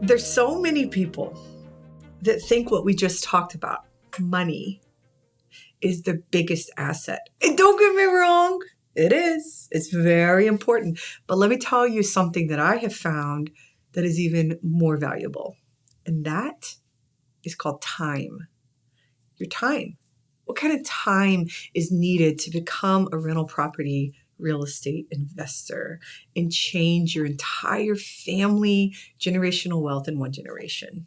There's so many people that think what we just talked about, money, is the biggest asset. And don't get me wrong, it is. It's very important. But let me tell you something that I have found that is even more valuable. And that is called time. Your time. What kind of time is needed to become a rental property real estate investor and change your entire family generational wealth in one generation?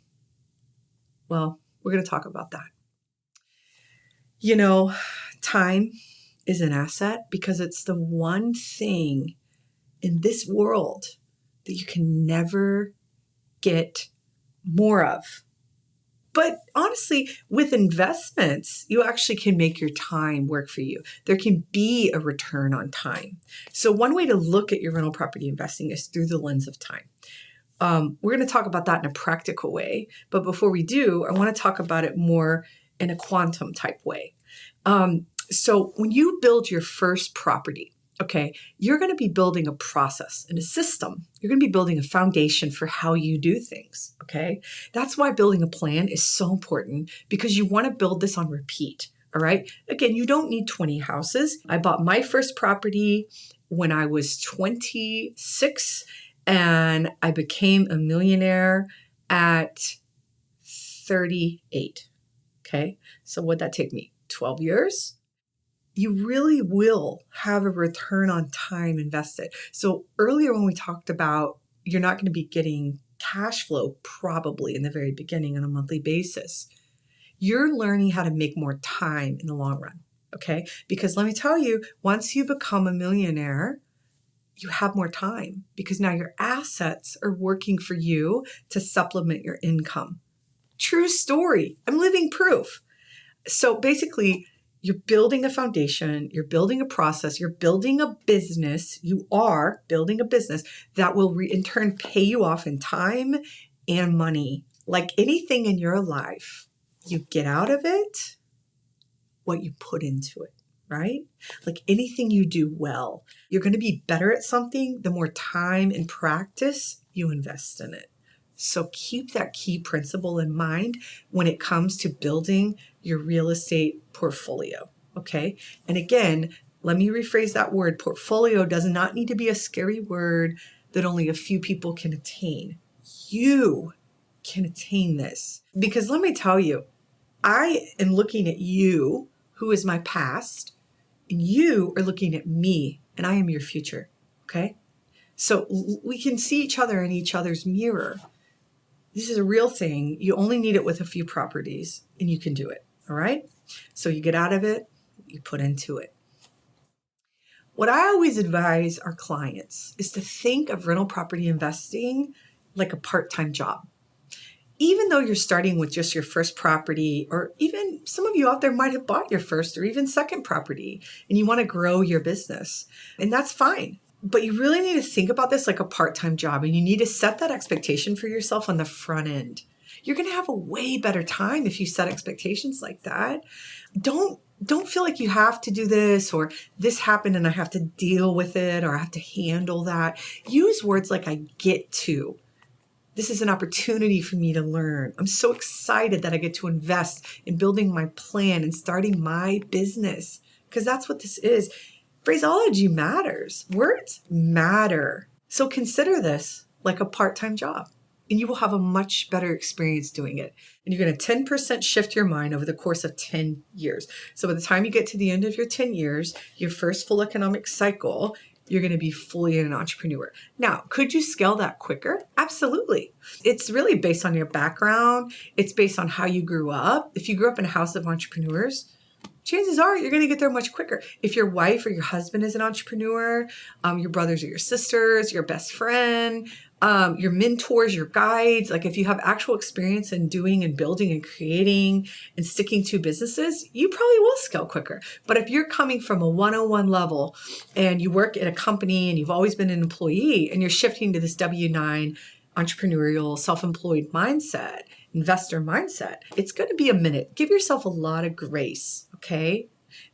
Well, we're going to talk about that. You know, time is an asset because it's the one thing in this world that you can never get more of. But honestly, with investments, you actually can make your time work for you. There can be a return on time. So one way to look at your rental property investing is through the lens of time. We're going to talk about that in a practical way. But before we do, I want to talk about it more in a quantum type way. So when you build your first property, okay, you're going to be building a process and a system. You're going to be building a foundation for how you do things, okay? That's why building a plan is so important, because you want to build this on repeat, all right? Again, you don't need 20 houses. I bought my first property when I was 26, and I became a millionaire at 38, okay? So what'd that take me? 12 years? You really will have a return on time invested. So earlier when we talked about you're not going to be getting cash flow probably in the very beginning on a monthly basis, you're learning how to make more time in the long run, okay? Because let me tell you, once you become a millionaire, you have more time because now your assets are working for you to supplement your income. True story. I'm living proof. So basically, you're building a foundation, you're building a process, you're building a business. You are building a business that will in turn pay you off in time and money. Like anything in your life, you get out of it what you put into it, right? Like anything you do well, you're going to be better at something the more time and practice you invest in it. So keep that key principle in mind when it comes to building your real estate portfolio, okay? And again, let me rephrase that word. Portfolio does not need to be a scary word that only a few people can attain. You can attain this. Because let me tell you, I am looking at you, who is my past, and you are looking at me, and I am your future, okay? So we can see each other in each other's mirror. This is a real thing. You only need it with a few properties and you can do it. All right. So you get out of it, you put into it. What I always advise our clients is to think of rental property investing like a part-time job. Even though you're starting with just your first property, or even some of you out there might have bought your first or even second property and you want to grow your business, and that's fine. But you really need to think about this like a part-time job, and you need to set that expectation for yourself on the front end. You're going to have a way better time if you set expectations like that. Don't feel like you have to do this, or this happened and I have to deal with it, or I have to handle that. Use words like I get to. This is an opportunity for me to learn. I'm so excited that I get to invest in building my plan and starting my business, because that's what this is. Phraseology matters. Words matter. So consider this like a part-time job, and you will have a much better experience doing it. And you're going to 10% shift your mind over the course of 10 years. So by the time you get to the end of your 10 years, your first full economic cycle, you're going to be fully an entrepreneur. Now, could you scale that quicker? Absolutely. It's really based on your background. It's based on how you grew up. If you grew up in a house of entrepreneurs, chances are you're going to get there much quicker. If your wife or your husband is an entrepreneur, your brothers or your sisters, your best friend, your mentors, your guides, like if you have actual experience in doing and building and creating and sticking to businesses, you probably will scale quicker. But if you're coming from a 101 level and you work at a company and you've always been an employee and you're shifting to this W-9 entrepreneurial, self-employed mindset, investor mindset, it's going to be a minute. Give yourself a lot of grace, okay?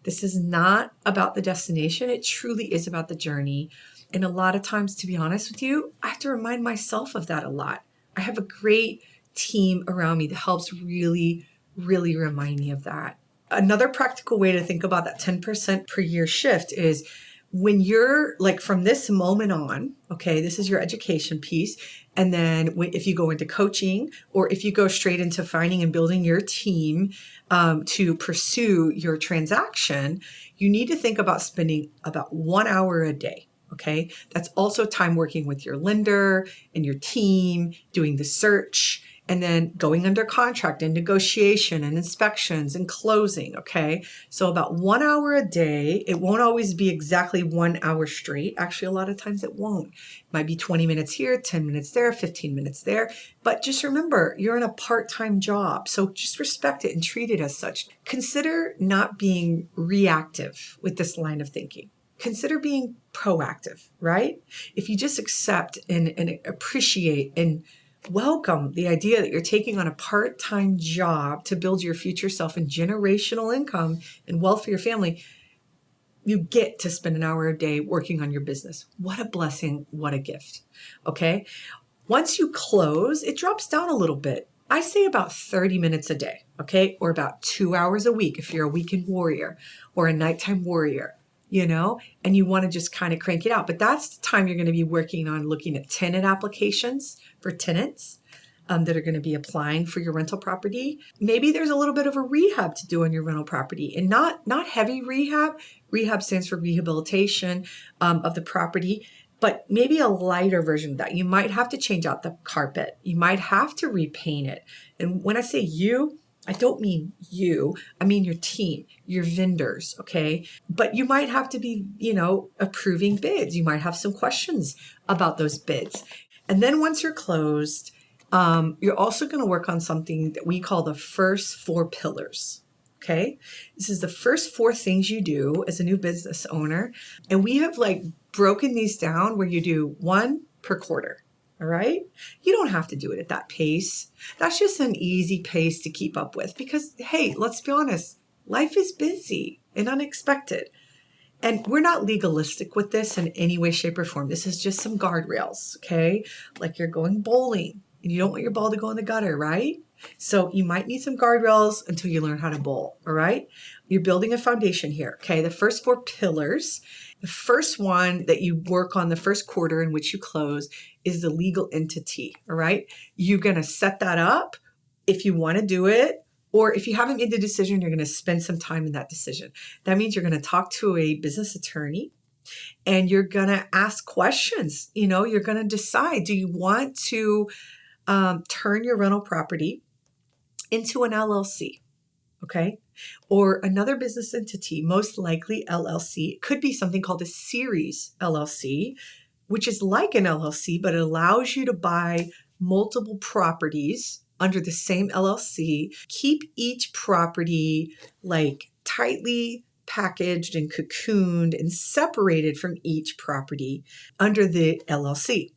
This is not about the destination. It truly is about the journey. And a lot of times, to be honest with you, I have to remind myself of that a lot. I have a great team around me that helps really, really remind me of that. Another practical way to think about that 10% per year shift is when you're like from this moment on, okay, this is your education piece. And then if you go into coaching or if you go straight into finding and building your team to pursue your transaction, you need to think about spending about 1 hour a day. Okay. That's also time working with your lender and your team, doing the search, and then going under contract and negotiation and inspections and closing. Okay. So about 1 hour a day. It won't always be exactly 1 hour straight. Actually, a lot of times it won't. It might be 20 minutes here, 10 minutes there, 15 minutes there. But just remember, you're in a part-time job. So just respect it and treat it as such. Consider not being reactive with this line of thinking. Consider being proactive, right? If you just accept and appreciate and welcome the idea that you're taking on a part-time job to build your future self and generational income and wealth for your family, you get to spend an hour a day working on your business. What a blessing. What a gift. Okay. Once you close, it drops down a little bit. I say about 30 minutes a day. Okay. Or about 2 hours a week if you're a weekend warrior or a nighttime warrior, and you want to just kind of crank it out. But that's the time you're going to be working on looking at tenant applications for tenants that are going to be applying for your rental property. Maybe there's a little bit of a rehab to do on your rental property, and not heavy rehab. Rehab stands for rehabilitation of the property, but maybe a lighter version of that. You might have to change out the carpet. You might have to repaint it. And when I say you, I don't mean you. I mean your team, your vendors, okay? But you might have to be, approving bids. You might have some questions about those bids. And then once you're closed, you're also going to work on something that we call the first 4 pillars, okay? This is the first 4 things you do as a new business owner. And we have broken these down where you do 1 per quarter. All right. You don't have to do it at that pace. That's just an easy pace to keep up with because, hey, let's be honest, life is busy and unexpected. And we're not legalistic with this in any way, shape, or form. This is just some guardrails, okay? Like you're going bowling and you don't want your ball to go in the gutter, right? So you might need some guardrails until you learn how to bowl, all right? You're building a foundation here, okay? The first 4 pillars. The first one that you work on the first quarter in which you close is the legal entity, all right? You're going to set that up if you want to do it, or if you haven't made the decision, you're going to spend some time in that decision. That means you're going to talk to a business attorney and you're going to ask questions. You're going to decide, do you want to turn your rental property into an LLC? Okay. Or another business entity, most likely LLC. It could be something called a series LLC, which is like an LLC, but it allows you to buy multiple properties under the same LLC, keep each property tightly packaged and cocooned and separated from each property under the LLC.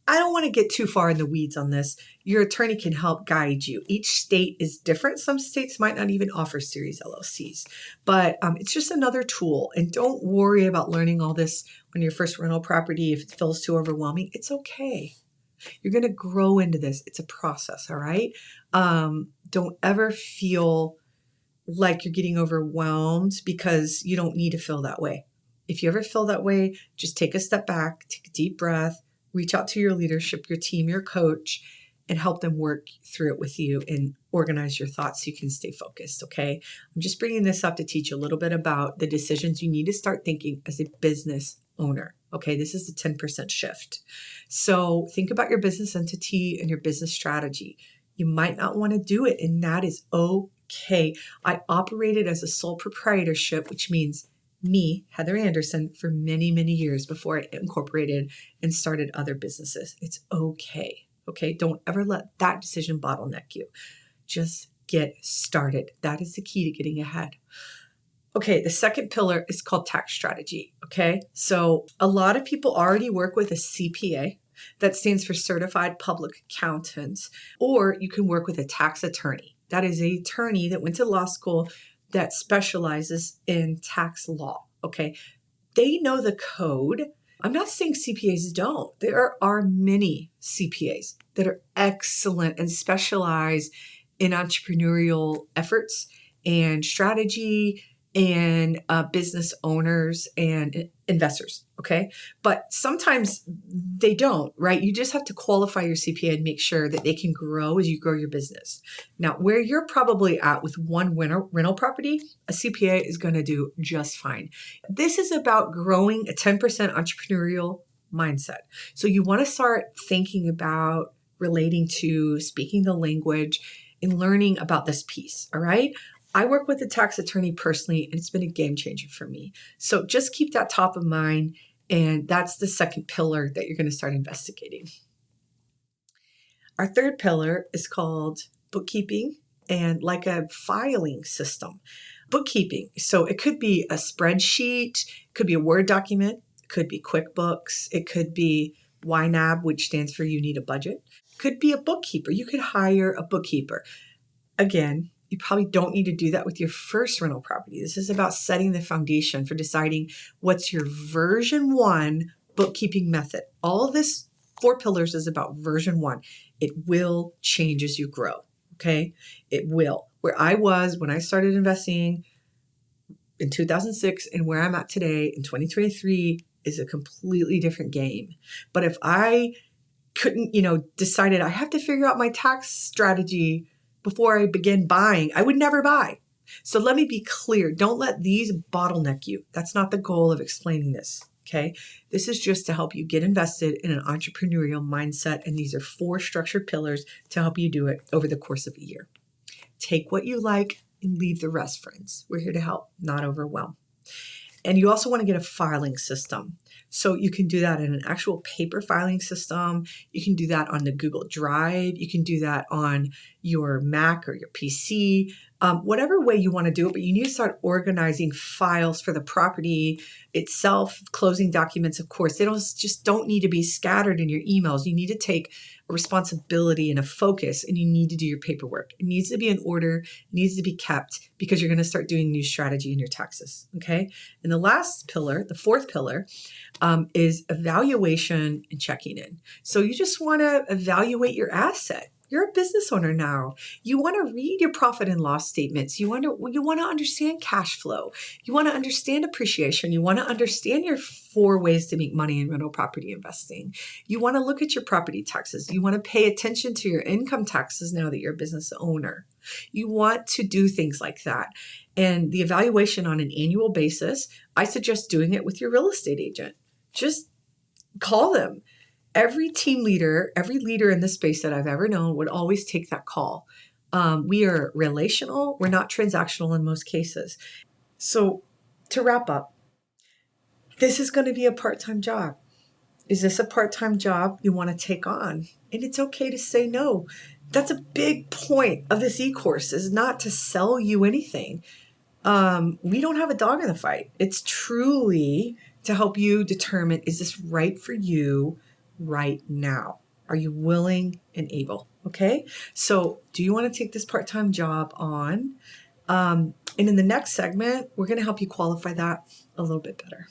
I don't want to get too far in the weeds on this. Your attorney can help guide you. Each state is different. Some states might not even offer series LLCs, but it's just another tool. And don't worry about learning all this on your first rental property if it feels too overwhelming. It's okay. You're going to grow into this. It's a process, all right? Don't ever feel like you're getting overwhelmed because you don't need to feel that way. If you ever feel that way, just take a step back, take a deep breath, reach out to your leadership, your team, your coach, and help them work through it with you and organize your thoughts so you can stay focused, okay? I'm just bringing this up to teach you a little bit about the decisions you need to start thinking as a business owner, okay? This is the 10% shift. So think about your business entity and your business strategy. You might not want to do it, and that is okay. I operated as a sole proprietorship, which means me, Heather Anderson, for many, many years before I incorporated and started other businesses. It's okay. Okay. Don't ever let that decision bottleneck you. Just get started. That is the key to getting ahead. Okay. The second pillar is called tax strategy. Okay. So a lot of people already work with a CPA. That stands for Certified Public Accountant, or you can work with a tax attorney. That is an attorney that went to law school that specializes in tax law. Okay. They know the code. I'm not saying CPAs don't. There are many CPAs that are excellent and specialize in entrepreneurial efforts and strategy and business owners and investors. Okay. But sometimes they don't, right? You just have to qualify your CPA and make sure that they can grow as you grow your business. Now, where you're probably at with one rental property, a CPA is going to do just fine. This is about growing a 10% entrepreneurial mindset. So you want to start thinking about relating to speaking the language and learning about this piece. All right. I work with a tax attorney personally, and it's been a game changer for me. So just keep that top of mind. And that's the second pillar that you're going to start investigating. Our third pillar is called bookkeeping and like a filing system. Bookkeeping. So it could be a spreadsheet, it could be a Word document, it could be QuickBooks, it could be YNAB, which stands for You Need a Budget. It could be a bookkeeper. You could hire a bookkeeper. Again, you probably don't need to do that with your first rental property. This is about setting the foundation for deciding what's your version 1 bookkeeping method. All of this 4 pillars is about version 1. It will change as you grow. Okay. It will. Where I was when I started investing in 2006 and where I'm at today in 2023 is a completely different game. But if I couldn't, decided I have to figure out my tax strategy before I begin buying, I would never buy. So let me be clear. Don't let these bottleneck you. That's not the goal of explaining this. Okay. This is just to help you get invested in an entrepreneurial mindset. And these are 4 structured pillars to help you do it over the course of a year. Take what you like and leave the rest, friends. We're here to help, not overwhelm. And you also want to get a filing system. So you can do that in an actual paper filing system. You can do that on the Google Drive. You can do that on your Mac or your PC, whatever way you want to do it. But you need to start organizing files for the property itself, closing documents, of course. They don't need to be scattered in your emails. You need to take a responsibility and a focus, and you need to do your paperwork. It needs to be in order, it needs to be kept, because you're going to start doing new strategy in your taxes. Okay. And the last pillar, the 4th pillar, is evaluation and checking in. So you just want to evaluate your asset. You're a business owner now. You want to read your profit and loss statements. You want to understand cash flow. You want to understand appreciation. You want to understand your 4 ways to make money in rental property investing. You want to look at your property taxes. You want to pay attention to your income taxes now that you're a business owner. You want to do things like that. And the evaluation on an annual basis, I suggest doing it with your real estate agent. Just call them. Every team leader, every leader in the space that I've ever known would always take that call. We are relational. We're not transactional in most cases. So to wrap up, this is going to be a part-time job. Is this a part-time job you want to take on? And it's okay to say no. That's a big point of this e-course, is not to sell you anything. We don't have a dog in the fight. It's truly to help you determine, is this right for you right now? Are you willing and able? Okay. So do you want to take this part-time job on? And in the next segment, we're going to help you qualify that a little bit better.